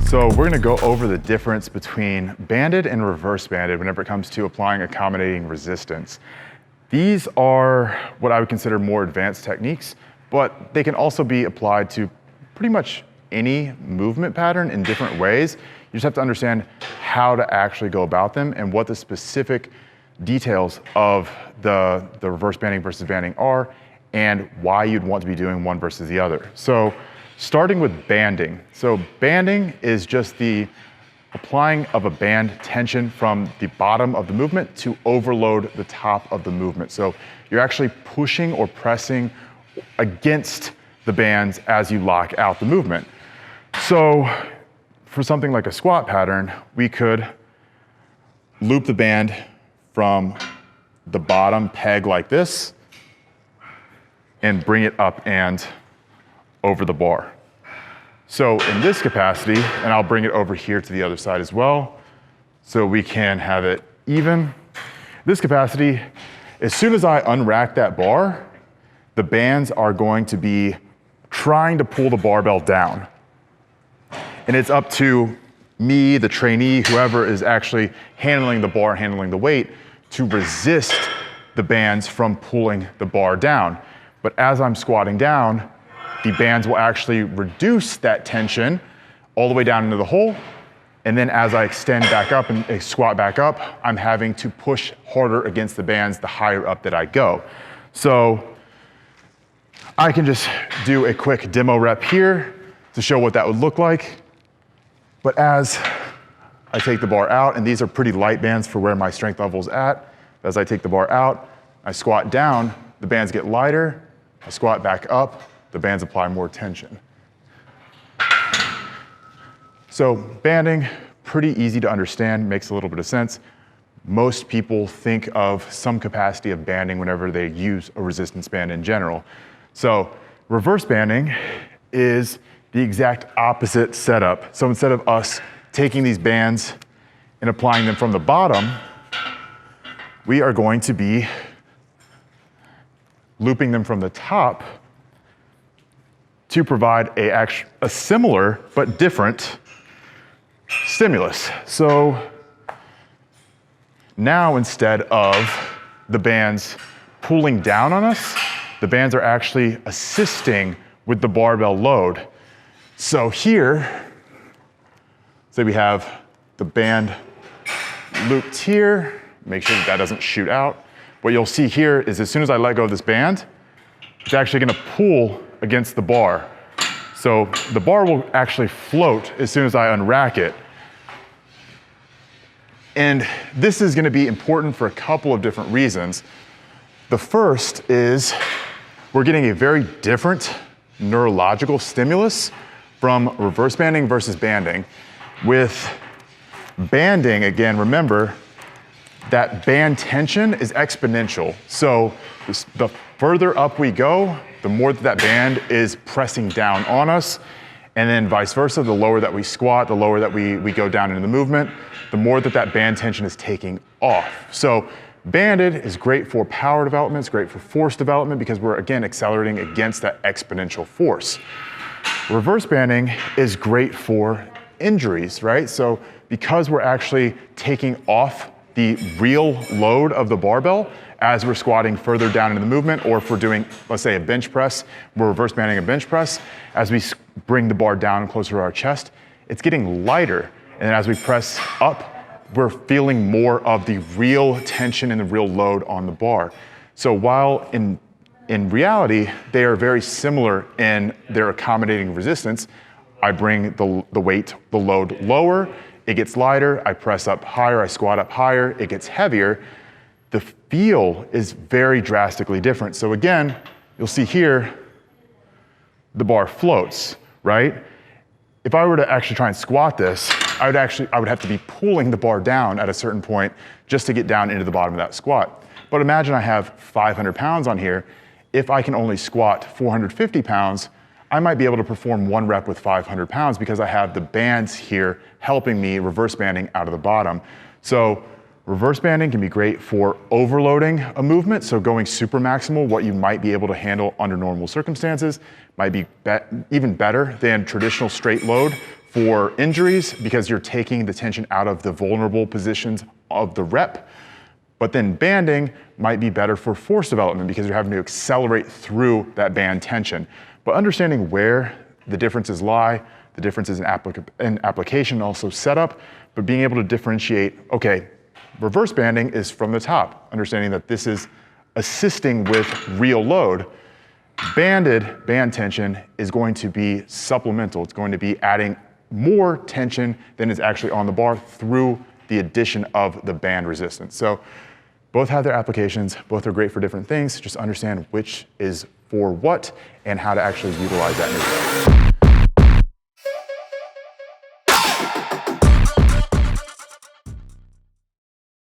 So we're gonna go over the difference between banded and reverse banded whenever it comes to applying accommodating resistance. These are what I would consider more advanced techniques, but they can also be applied to pretty much any movement pattern in different ways. You just have to understand how to actually go about them and what the specific details of the reverse banding versus banding are and why you'd want to be doing one versus the other. So starting with banding. So banding is just the applying of a band tension from the bottom of the movement to overload the top of the movement. So you're actually pushing or pressing against the bands as you lock out the movement. So for something like a squat pattern, we could loop the band from the bottom peg like this and bring it up and over the bar. So in this capacity, and I'll bring it over here to the other side as well, so we can have it even. This capacity, as soon as I unrack that bar, the bands are going to be trying to pull the barbell down. And it's up to me, the trainee, whoever is actually handling the bar, handling the weight, to resist the bands from pulling the bar down. But as I'm squatting down, the bands will actually reduce that tension all the way down into the hole. And then as I extend back up and squat back up, I'm having to push harder against the bands the higher up that I go. So I can just do a quick demo rep here to show what that would look like. But as I take the bar out, and these are pretty light bands for where my strength level is at, as I take the bar out, I squat down, the bands get lighter, I squat back up, the bands apply more tension. So banding, pretty easy to understand, makes a little bit of sense. Most people think of some capacity of banding whenever they use a resistance band in general. So reverse banding is the exact opposite setup. So instead of us taking these bands and applying them from the bottom, we are going to be looping them from the top to provide a similar but different stimulus. So now instead of the bands pulling down on us, the bands are actually assisting with the barbell load. So here, say we have the band looped here, make sure that doesn't shoot out. What you'll see here is as soon as I let go of this band, it's actually gonna pull against the bar. So the bar will actually float as soon as I unrack it. And this is gonna be important for a couple of different reasons. The first is we're getting a very different neurological stimulus from reverse banding versus banding. With banding, again, remember, that band tension is exponential. So the further up we go, the more that band is pressing down on us, and then vice versa, the lower that we squat, the lower that we go down into the movement, the more that band tension is taking off. So banded is great for power development, it's great for force development because we're, again, accelerating against that exponential force. Reverse banding is great for injuries, right? So because we're actually taking off the real load of the barbell as we're squatting further down into the movement, or if we're doing, let's say, a bench press, we're reverse banding a bench press, as we bring the bar down closer to our chest, it's getting lighter. And as we press up, we're feeling more of the real tension and the real load on the bar. So while in reality, they are very similar in their accommodating resistance, I bring the weight, the load lower, it gets lighter, I press up higher, I squat up higher, it gets heavier. The feel is very drastically different. So again, you'll see here, the bar floats, right? If I were to actually try and squat this, I would have to be pulling the bar down at a certain point just to get down into the bottom of that squat. But imagine I have 500 pounds on here. If I can only squat 450 pounds, I might be able to perform one rep with 500 pounds because I have the bands here helping me reverse banding out of the bottom. So reverse banding can be great for overloading a movement, so going super maximal, what you might be able to handle under normal circumstances, might be even better than traditional straight load for injuries because you're taking the tension out of the vulnerable positions of the rep. But then banding might be better for force development because you're having to accelerate through that band tension. But understanding where the differences lie, the differences in application, also setup, but being able to differentiate, okay, reverse banding is from the top, understanding that this is assisting with real load. Banded band tension is going to be supplemental. It's going to be adding more tension than is actually on the bar through the addition of the band resistance. So both have their applications, both are great for different things. Just understand which is for what and how to actually utilize that new